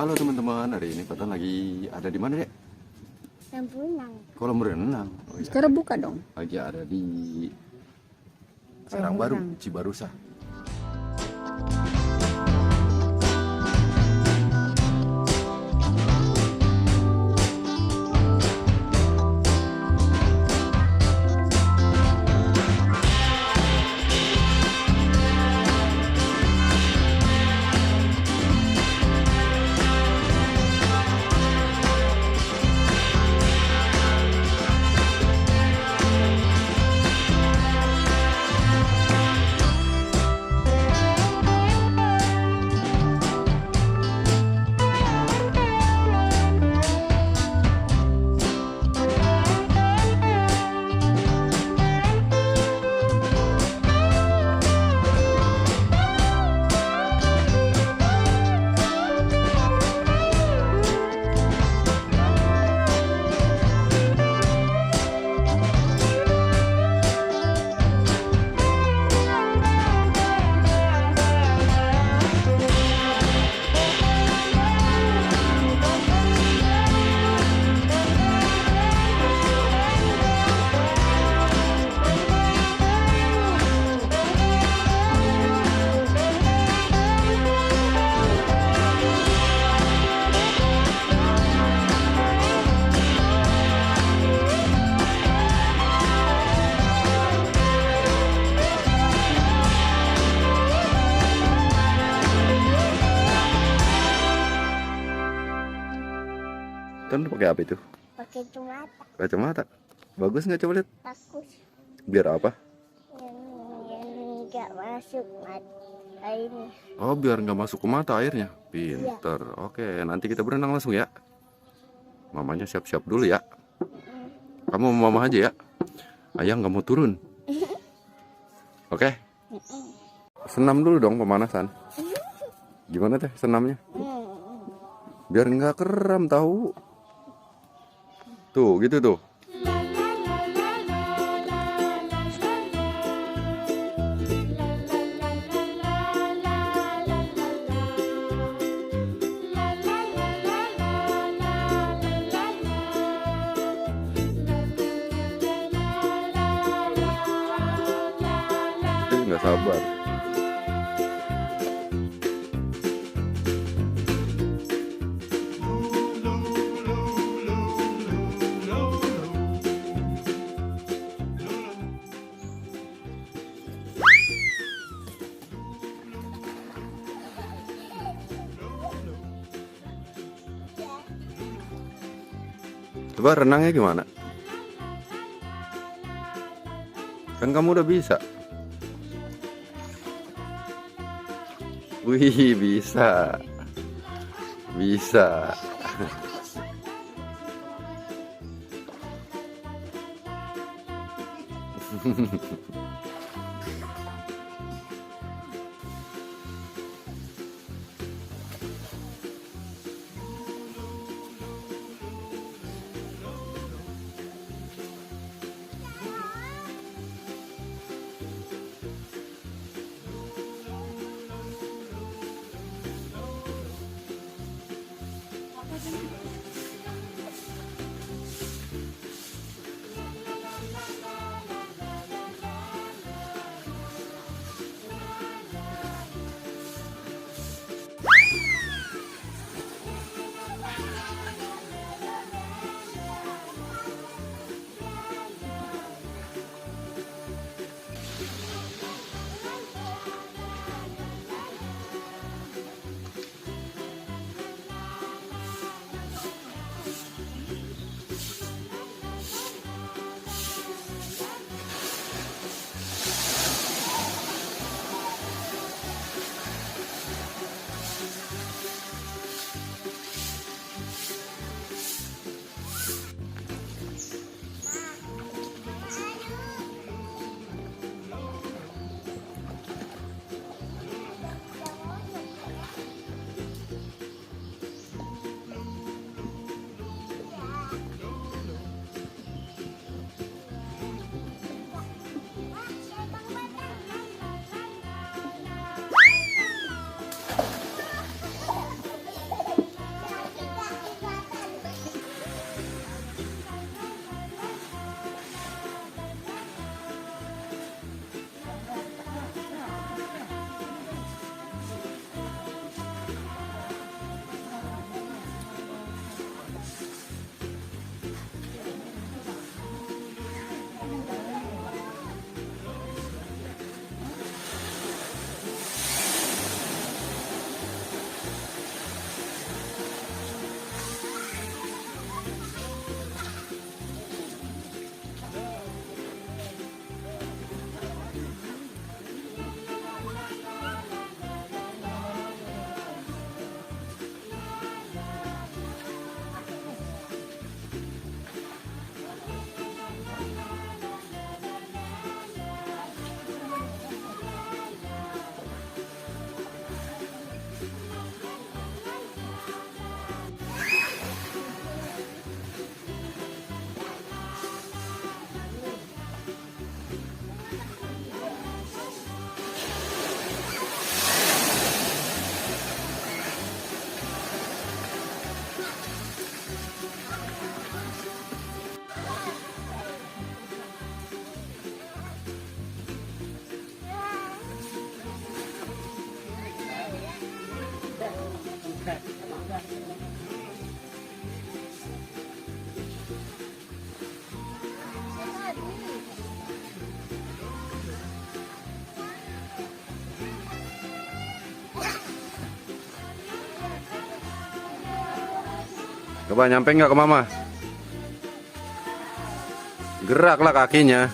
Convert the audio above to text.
Halo teman-teman, hari ini Patan lagi ada di mana, Dek? Kolam renang. Kolam renang. Oh, iya. Sekarang buka dong. Lagi ada di Serang Baru, Cibarusah. Tan pakai apa itu? Pakai kacamata. Kacamata. Bagus nggak, coba lihat? Bagus. Biar apa? Yang nggak masuk mata ini. Oh, biar nggak masuk ke mata airnya. Pinter. Oke, nanti kita berenang langsung ya. Mamanya siap-siap dulu ya. Kamu sama mama aja ya. Ayah nggak mau turun. Oke. Senam dulu dong pemanasan. Gimana teh senamnya? Biar nggak kram tahu. Tuh, gitu tuh. Nggak sabar. Coba renangnya gimana? Kan kamu udah bisa. Wih, bisa. Bisa. Coba nyampe nggak ke mama? Geraklah kakinya.